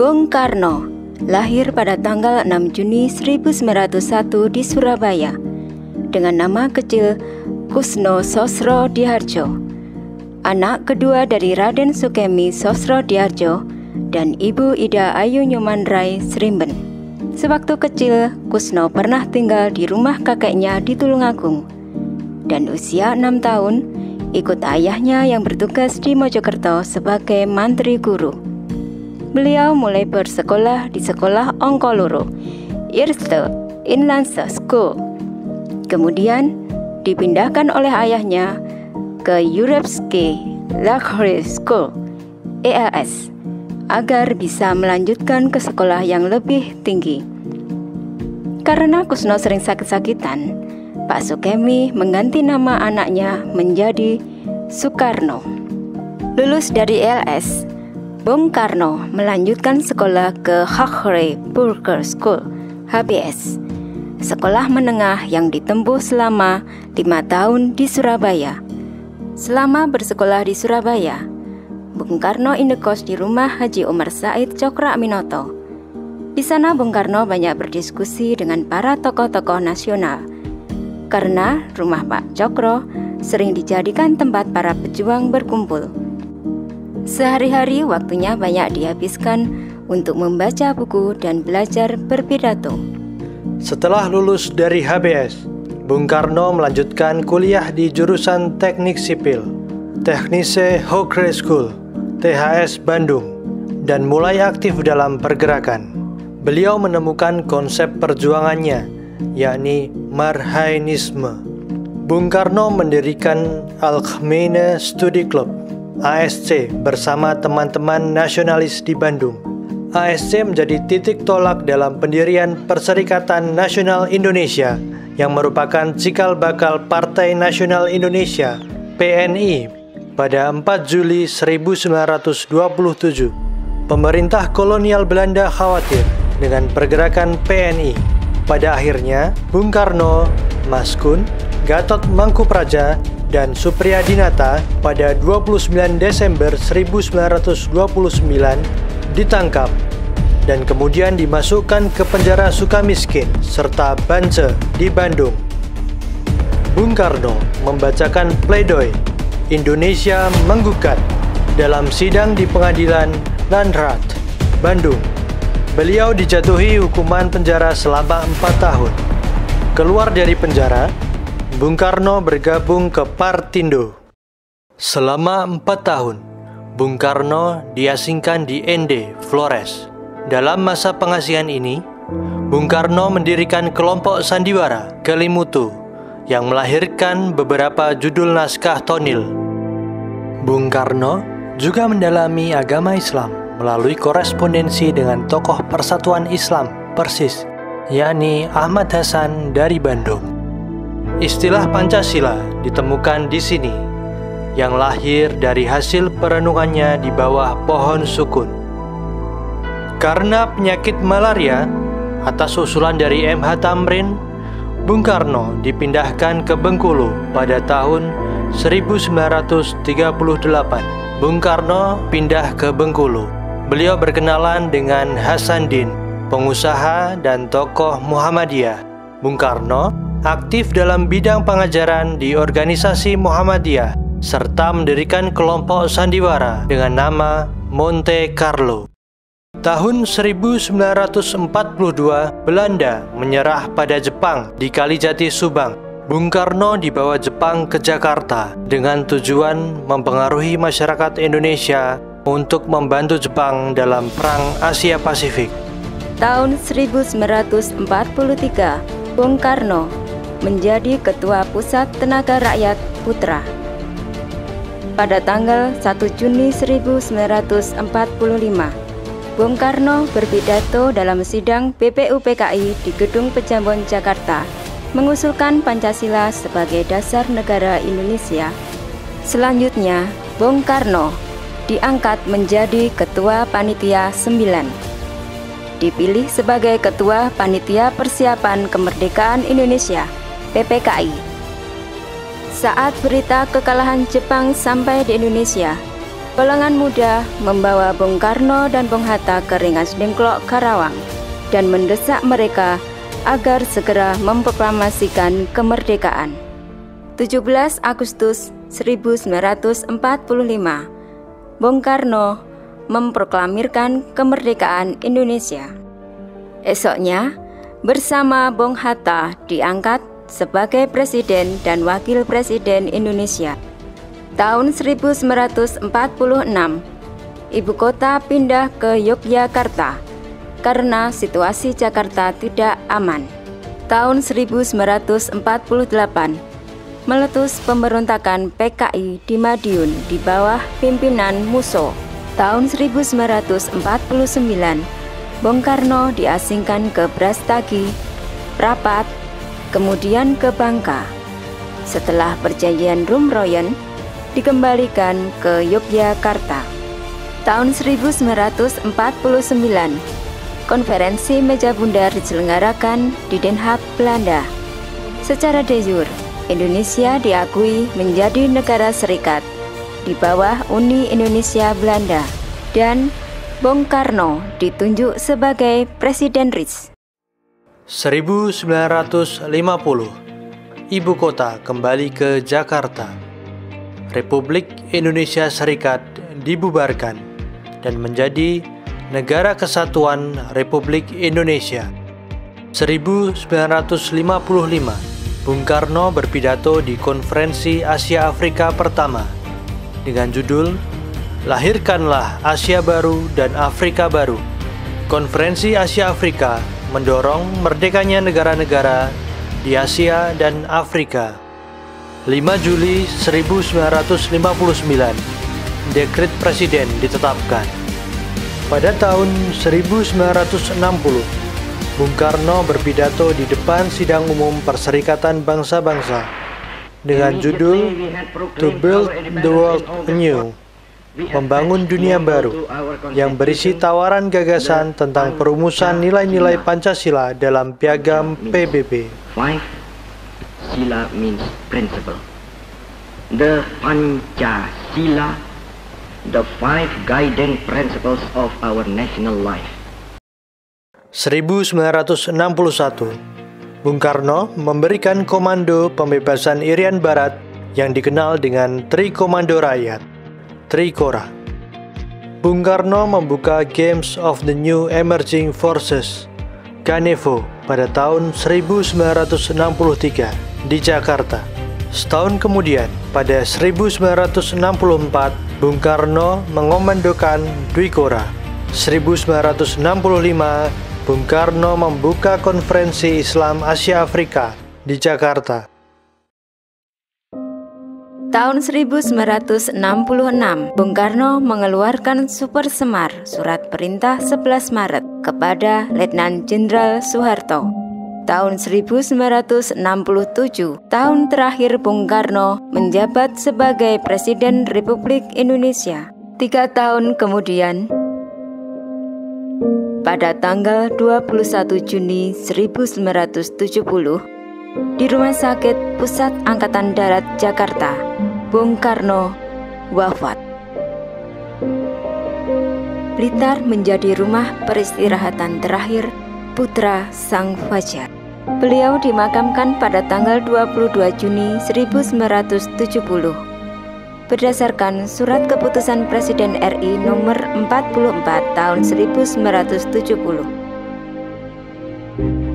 Bung Karno lahir pada tanggal 6 Juni 1901 di Surabaya dengan nama kecil Kusno Sosrodihardjo, anak kedua dari Raden Sukemi Sosrodihardjo dan Ibu Ida Ayu Nyomandrai Srimben. Sewaktu kecil, Kusno pernah tinggal di rumah kakeknya di Tulungagung, dan usia 6 tahun ikut ayahnya yang bertugas di Mojokerto sebagai mantri guru. Beliau mulai bersekolah di sekolah Ongkoloro, Eerste Inlandse School. Kemudian dipindahkan oleh ayahnya ke Europese Lagere School, ELS, agar bisa melanjutkan ke sekolah yang lebih tinggi. Karena Kusno sering sakit-sakitan, Pak Sukemi mengganti nama anaknya menjadi Sukarno. Lulus dari ELS, Bung Karno melanjutkan sekolah ke Haagse Burger School, HBS, sekolah menengah yang ditempuh selama 5 tahun di Surabaya. Selama bersekolah di Surabaya, Bung Karno indekos di rumah Haji Umar Said Cokroaminoto. Di sana Bung Karno banyak berdiskusi dengan para tokoh-tokoh nasional, karena rumah Pak Cokro sering dijadikan tempat para pejuang berkumpul. Sehari-hari waktunya banyak dihabiskan untuk membaca buku dan belajar berpidato. Setelah lulus dari HBS, Bung Karno melanjutkan kuliah di jurusan Teknik Sipil, Technische Hogeschool, THS Bandung, dan mulai aktif dalam pergerakan. Beliau menemukan konsep perjuangannya, yakni Marhainisme. Bung Karno mendirikan Algemene Studi Club, ASC, bersama teman-teman nasionalis di Bandung. ASC menjadi titik tolak dalam pendirian Perserikatan Nasional Indonesia yang merupakan cikal bakal Partai Nasional Indonesia, PNI, pada 4 Juli 1927. Pemerintah kolonial Belanda khawatir dengan pergerakan PNI. Pada akhirnya, Bung Karno, Mas Kun, Gatot Mangkupraja, dan Supriyadinata pada 29 Desember 1929 ditangkap dan kemudian dimasukkan ke penjara Sukamiskin serta Bance di Bandung. Bung Karno membacakan pledoi Indonesia menggugat dalam sidang di Pengadilan Landrat, Bandung. Beliau dijatuhi hukuman penjara selama 4 tahun. Keluar dari penjara, Bung Karno bergabung ke Partindo. Selama 4 tahun, Bung Karno diasingkan di Ende, Flores. Dalam masa pengasihan ini, Bung Karno mendirikan kelompok sandiwara Kelimutu yang melahirkan beberapa judul naskah tonil. Bung Karno juga mendalami agama Islam melalui korespondensi dengan tokoh Persatuan Islam Persis, yakni Ahmad Hasan dari Bandung. Istilah Pancasila ditemukan di sini, yang lahir dari hasil perenungannya di bawah pohon sukun. Karena penyakit malaria, atas usulan dari M.H. Tamrin, Bung Karno dipindahkan ke Bengkulu pada tahun 1938. Bung Karno pindah ke Bengkulu. Beliau berkenalan dengan Hasanuddin, pengusaha dan tokoh Muhammadiyah. Bung Karno aktif dalam bidang pengajaran di organisasi Muhammadiyah, serta mendirikan kelompok sandiwara dengan nama Monte Carlo. Tahun 1942, Belanda menyerah pada Jepang di Kalijati, Subang. Bung Karno dibawa Jepang ke Jakarta dengan tujuan mempengaruhi masyarakat Indonesia untuk membantu Jepang dalam Perang Asia Pasifik. Tahun 1943, Bung Karno menjadi Ketua Pusat Tenaga Rakyat Putra. Pada tanggal 1 Juni 1945, Bung Karno berpidato dalam sidang BPUPKI di Gedung Pejambon, Jakarta, mengusulkan Pancasila sebagai dasar negara Indonesia. Selanjutnya, Bung Karno diangkat menjadi Ketua Panitia 9. Dipilih sebagai Ketua Panitia Persiapan Kemerdekaan Indonesia, PPKI. Saat berita kekalahan Jepang sampai di Indonesia, Golongan muda membawa Bung Karno dan Bung Hatta ke Rengas Dengklok, Karawang dan mendesak mereka agar segera memproklamasikan kemerdekaan. 17 Agustus 1945, Bung Karno memproklamirkan kemerdekaan Indonesia. Esoknya, bersama Bung Hatta diangkat sebagai Presiden dan Wakil Presiden Indonesia. Tahun 1946, ibu kota pindah ke Yogyakarta karena situasi Jakarta tidak aman. Tahun 1948, meletus pemberontakan PKI di Madiun di bawah pimpinan Musso. Tahun 1949, Bung Karno diasingkan ke Brastagi, Prapat, kemudian ke Bangka. Setelah perjanjian Rumroyen, dikembalikan ke Yogyakarta. Tahun 1949, konferensi meja bundar diselenggarakan di Den Haag, Belanda. Secara de jure, Indonesia diakui menjadi negara serikat di bawah Uni Indonesia Belanda dan Bung Karno ditunjuk sebagai Presiden RIS. 1950, ibu kota kembali ke Jakarta. Republik Indonesia Serikat dibubarkan dan menjadi Negara Kesatuan Republik Indonesia. 1955, Bung Karno berpidato di Konferensi Asia Afrika pertama dengan judul Lahirkanlah Asia Baru dan Afrika Baru. Konferensi Asia Afrika mendorong merdekanya negara-negara di Asia dan Afrika. 5 Juli 1959, dekret presiden ditetapkan. Pada tahun 1960, Bung Karno berpidato di depan Sidang Umum Perserikatan Bangsa-Bangsa dengan judul To Build the World Anew, membangun dunia baru, yang berisi tawaran gagasan tentang perumusan nilai-nilai Pancasila dalam piagam PBB. Sila means principle. The Pancasila, the 5 guiding principles of our national life. 1961, Bung Karno memberikan komando pembebasan Irian Barat yang dikenal dengan Tri Komando Rakyat, Trikora. Bung Karno membuka Games of the New Emerging Forces, Ganevo, pada tahun 1963 di Jakarta. Setahun kemudian, pada 1964, Bung Karno mengomandokan Dwikora. 1965, Bung Karno membuka Konferensi Islam Asia Afrika di Jakarta. Tahun 1966, Bung Karno mengeluarkan Super Semar, Surat Perintah 11 Maret, kepada Letnan Jenderal Soeharto. Tahun 1967, tahun terakhir Bung Karno menjabat sebagai Presiden Republik Indonesia. 3 tahun kemudian, pada tanggal 21 Juni 1970, di Rumah Sakit Pusat Angkatan Darat Jakarta, Bung Karno wafat. Blitar menjadi rumah peristirahatan terakhir putra Sang Fajar. Beliau dimakamkan pada tanggal 22 Juni 1970 berdasarkan Surat Keputusan Presiden RI nomor 44 tahun 1970.